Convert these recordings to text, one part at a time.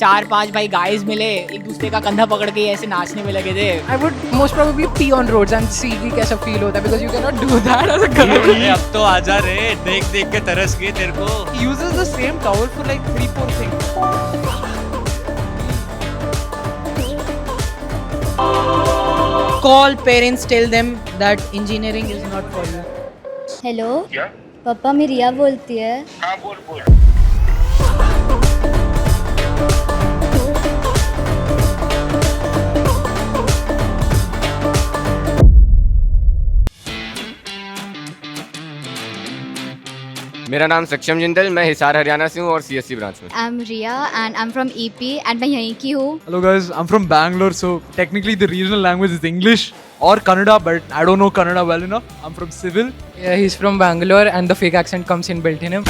4-5 भाई गाइस मिले, एक दूसरे का कंधा पकड़ के ऐसे नाचने में लगे थे। I would most probably pee on roads and see कि कैसा feel होता है because you cannot do that as a girl. अब तो आजा रे, देख देख के तरस गए तेरे को। He uses the same towel for like 3-4 things. Call parents, tell them that engineering is not for you. Hello पापा, मैं रिया बोलती है। हाँ बोल बोल। मेरा नाम सक्षम जिंदल, मैं हिसार हरियाणा से हूँ और सीएससी ब्रांच में। I am Riya and I am from EP and मैं यहीं की हूँ। Hello guys, I'm from Bangalore, so technically the regional language is English or Kannada, but I don't know Kannada well enough. I'm from civil. Yeah, he's from Bangalore and the fake accent comes in built in him.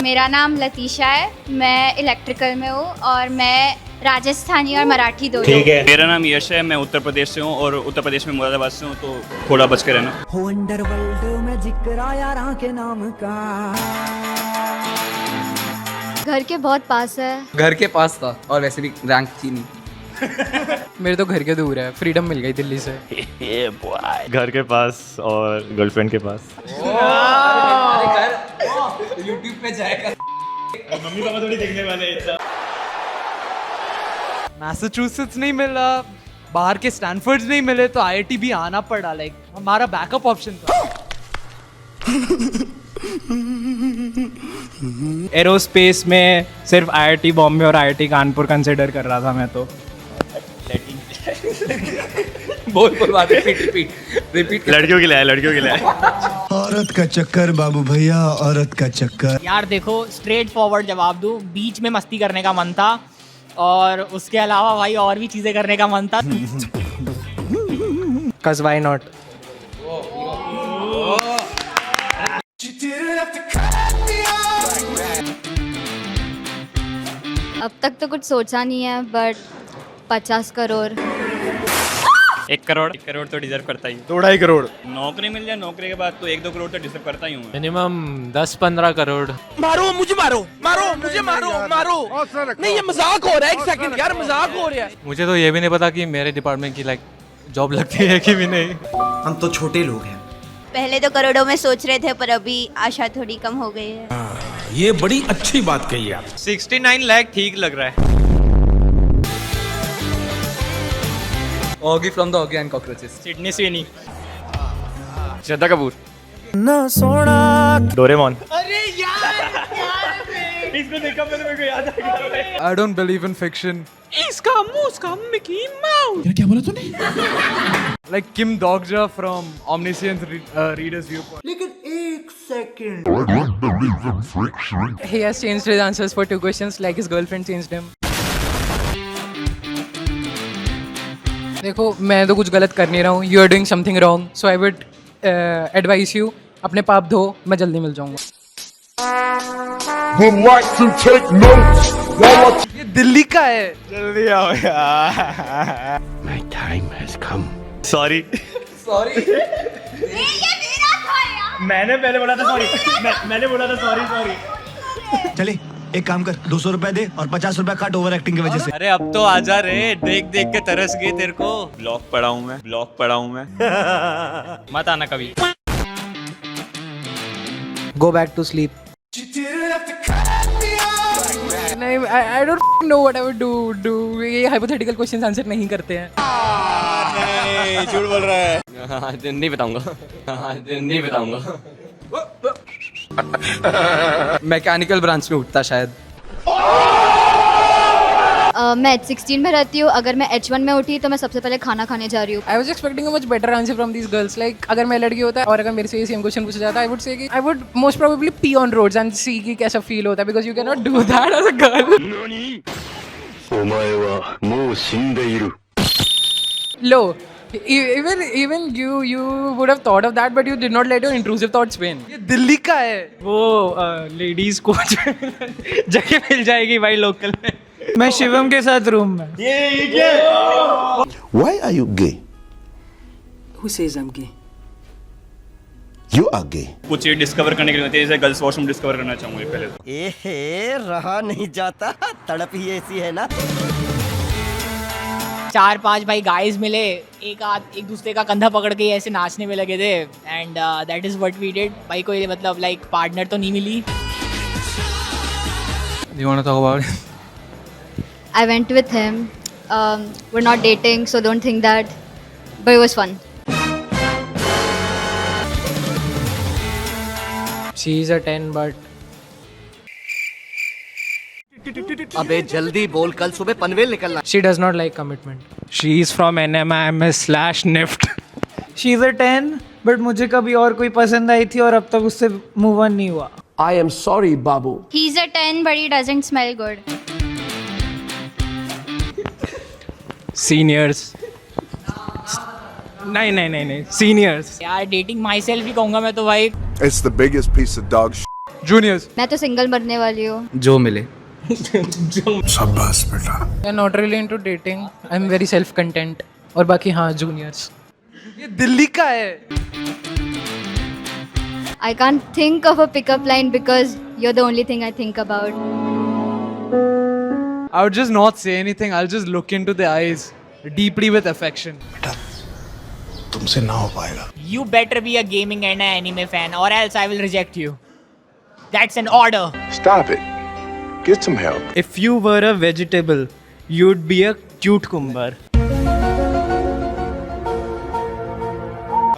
मेरा नाम लतीशा है, मैं electrical में हूँ और मैं राजस्थानी और मराठी दोनों। ठीक है। मेरा नाम यश है, मैं उत्तर प्रदेश से हूँ और उत्तर प्रदेश में मुरादाबाद से हूँ, तो थोड़ा बच के रहना। हो अंडरवर्ल्ड में जिक्र आया राह के नाम का। घर के बहुत पास है। घर के पास था और वैसे भी रैंक थी नहीं। मेरे तो घर के दूर है, फ्रीडम मिल गई दिल्ली से। घर के पास और गर्लफ्रेंड के पास। YouTube पे जाएगा। मम्मी पापा थोड़ी देखने वाले इतना। मैसाचुसेट्स नहीं मिला, बाहर के स्टैनफोर्ड्स नहीं मिले, तो आईआईटी भी आना पड़ा। लाइक हमारा बैकअप ऑप्शन था। एरोस्पेस में सिर्फ आईआईटी बॉम्बे और आईआईटी कानपुर कंसिडर कर रहा था मैं तो। बोल बात रिपीट। लड़कियों के लिए लड़कियों के लिए। औरत का चक्कर बाबू भैया, औरत का चक्कर। यार देखो, स्ट्रेट फॉरवर्ड जवाब दूं, बीच में मस्ती करने का मन था और उसके अलावा भाई और भी चीजें करने का मन था। Cause why not? अब तक तो कुछ सोचा नहीं है, बट 50 करोड़। 1 करोड़ तो डिजर्व करता ही। 2.5 करोड़। नौकरी मिल जाए, नौकरी के बाद तो 1-2 करोड़ तो डिजर्व करता ही हूँ। मिनिमम 10-15 करोड़। मारो मुझे नहीं, ये मजाक हो रहा है। एक सेकंड यार, मजाक हो रहा है। मुझे तो ये भी नहीं पता कि मेरे डिपार्टमेंट की लाइक जॉब लगती है कि भी नहीं। हम तो छोटे लोग हैं। पहले तो करोड़ों में सोच रहे थे, पर अभी आशा थोड़ी कम हो गई है। ये बड़ी अच्छी बात कही आप। 69 लाख ठीक लग रहा है। Augie from the Augie and Cockroaches. Sydney Sweeney. Shraddha Kapoor. ना सोना। डोरेमोन। इसको देखा मैंने, मेरे को याद आ गया। I don't believe in fiction. इसका मुंह उसका मिकी माउस। क्या बोला तूने? Like Kim Dogja from Omniscient Reader's Viewpoint. लेकिन एक second. He has changed his answers for 2 questions like his girlfriend changed him. देखो, मैं तो कुछ गलत कर नहीं रहा हूँ। You are doing something wrong, so I would advise you अपने पाप धो, मैं जल्दी मिल जाऊंगा। ये दिल्ली का है। जल्दी आओ यार। My time has come. Sorry. मैंने पहले बोला था सॉरी। मैंने बोला था सॉरी। चले एक काम कर, 200 रुपए दे और 50 रुपए काट ओवर एक्टिंग की वजह से। अरे अब तो आजा रे, देख देख के तरस गए तेरे को। ब्लॉक पढ़ा हूँ मैं। मत आना कभी। Go back to sleep. नहीं, I don't know what I would do. ये hypothetical questions आंसर नहीं करते हैं। नहीं, झूठ बोल रहा है। नहीं बताऊंगा। मैकेनिकल ब्रांच में उठता शायद। मैं H16 में रहती हूँ। अगर मैं H1 में उठी तो मैं सबसे पहले खाना खाने जा रही हूँ। I was expecting a much better answer from these girls. Like अगर मैं लड़की होता और अगर मेरे से ये सेम क्वेश्चन पूछा जाता, I would say कि I would most probably pee on roads and see कि कैसा feel होता है because you cannot do that as a girl. Low. Even you would have thought of that, but you did not let your intrusive thoughts win. ये दिल्ली का है। वो ladies को जगह मिल जाएगी भाई लोकल में। मैं शिवम के साथ रूम में। Why are you gay? Who says I'm gay? You are gay. कुछ चीज डिस्कवर करने के लिए होती है, जैसे गर्ल्स वॉशरूम डिस्कवर करना चाहूंगी पहले तो। एहे रहा नहीं जाता, तड़प ही ऐसी है ना। 4-5 भाई गाइस मिले, एक दूसरे का कंधा पकड़ के ऐसे नाचने में लगे थे and that is what we did. भाई कोई मतलब लाइक पार्टनर तो नहीं मिली। You want to talk about it? I went with him. We're not dating, so don't think that. But it was fun. She is a 10, but अबे जल्दी बोल, कल सुबह पनवेल निकलना। she does not like commitment. She is from NMIMS/NIFT. She is a 10 but मुझे कभी और कोई पसंद आई थी और अब तक उससे मूव ऑन नहीं हुआ. I am sorry, Babu. He's a 10, but he doesn't smell good. Seniors. नहीं सीनियर्स. यार डेटिंग माई सेल्फ ही कहूँगा मैं तो भाई। It's the biggest piece of dog shit. Juniors. मैं तो सिंगल मरने वाली हूँ। जो मिले. शाबाश बेटा. I'm not really into dating. I'm very self-content. और बाकी हाँ juniors. ये दिल्ली का है. I can't think of a pickup line because you're the only thing I think about. I would just not say anything. I'll just look into the eyes deeply with affection. तुमसे ना हो पाएगा. You better be a gaming and an anime fan or else I will reject you. That's an order. Stop it. Get some help. If you were a vegetable, you'd be a cucumber.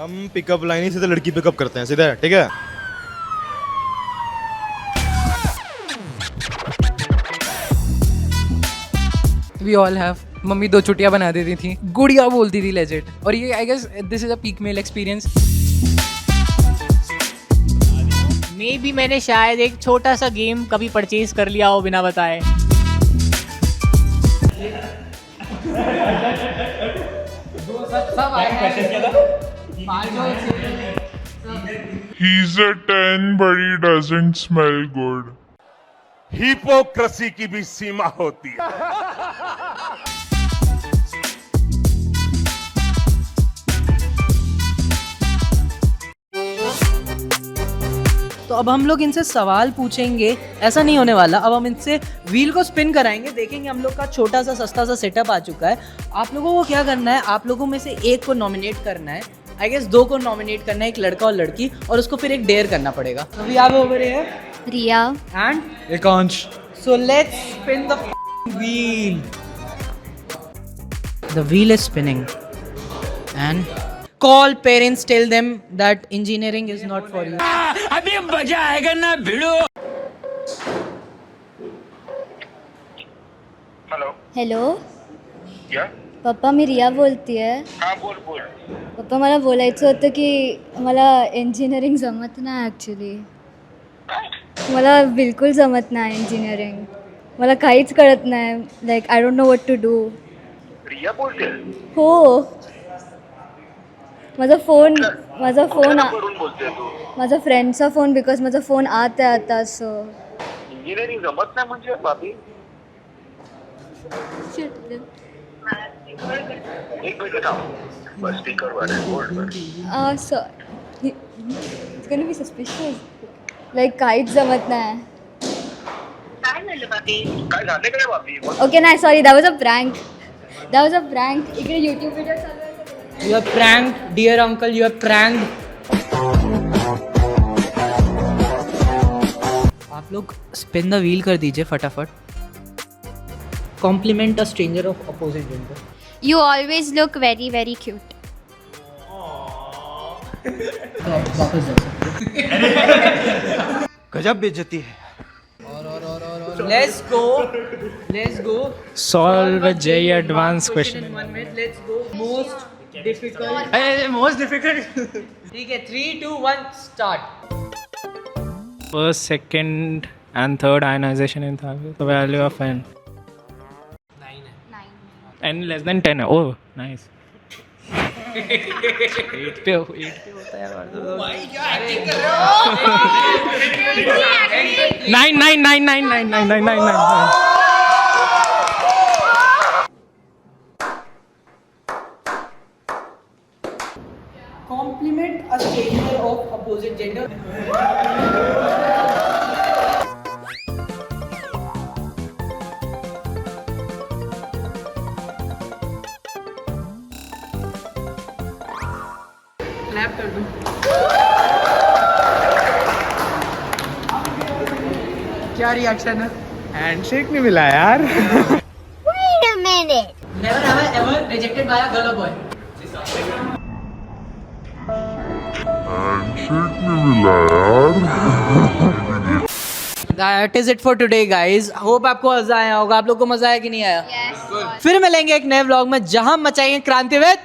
हम pickup line ही सीधे लड़की pickup करते हैं सीधे, ठीक है? We all have. Mummy 2 चुटिया बना देती थी, गुड़िया बोलती थी लेजिट. और ये I guess this is a peak male experience. Maybe मैंने शायद एक छोटा सा गेम कभी परचेज कर लिया हो बिना बताए. He's a 10 but he doesn't smell good. Hypocrisy की भी सीमा होती है. तो अब हम लोग इनसे सवाल पूछेंगे, ऐसा नहीं होने वाला. अब हम इनसे व्हील को स्पिन कराएंगे, देखेंगे हम लोग का छोटा सा सस्ता सा सेटअप आ चुका है. आप लोगों को क्या करना है, आप लोगों में से एक को नॉमिनेट करना है, आई गेस 2 को नॉमिनेट करना है, एक लड़का और लड़की, और उसको फिर एक डेयर करना पड़ेगा. So we have over here Riya. and Ekansh. so let's spin the wheel. The wheel is spinning and call parents, tell them that engineering is not for you. अभी मजा आएगा ना भिड़ो. हॅलो. पप्पा मी रिया बोलतीये. बोल. पप्पा मला बोलायचं होतं की मला इंजिनिअरिंग जमत नाही ॲक्च्युली. मला बिलकुल जमत नाही इंजिनिअरिंग. मला काहीच कळत नाही. Like I don't know what to do. Riya बोलते. हो. माझा फोन माझा फ्रेंडचा फोन, बिकॉज माझा फोन आत आहे आता. सो इंजिनिअरिंग जमत नाही म्हणजे बाबी. एक मिनिट थांब, बस स्पीकरवर आहे, बोल. Sir it's gonna be suspicious. Like काहीच जमत नाही. काय झालं बाबी? काय झालं काय बाबी? ओके नाही, sorry, that was a prank. इकडे यूट्यूब व्हिडिओ चालू आहे. You are pranked, dear uncle, you are pranked. आप लोग spin the wheel कर दीजिए फटाफट. Compliment a stranger of opposite gender. You always look very very cute. वापस जा सकते हैं. गजब बेइज्जती है. Let's go. Solve a J advanced question. In 1 minute, let's go. Most difficult. Most difficult. ठीक है, 3, 2, 1, start. First, second, and third ionization in Thales. The value of n. 9. N less than 10. Oh, nice. 8 पे होता है यार. 9. Compliment a stranger of opposite gender. Clap कर दो. क्या reaction है? हैंडशेक नहीं मिला यार. Never have I ever rejected by a girl or boy. That is it for today, guys. Hope आपको मजा आया होगा. आप लोग को मजा आया कि नहीं आया? Yes. फिर मिलेंगे एक नए व्लॉग में जहां मचाएंगे क्रांति विद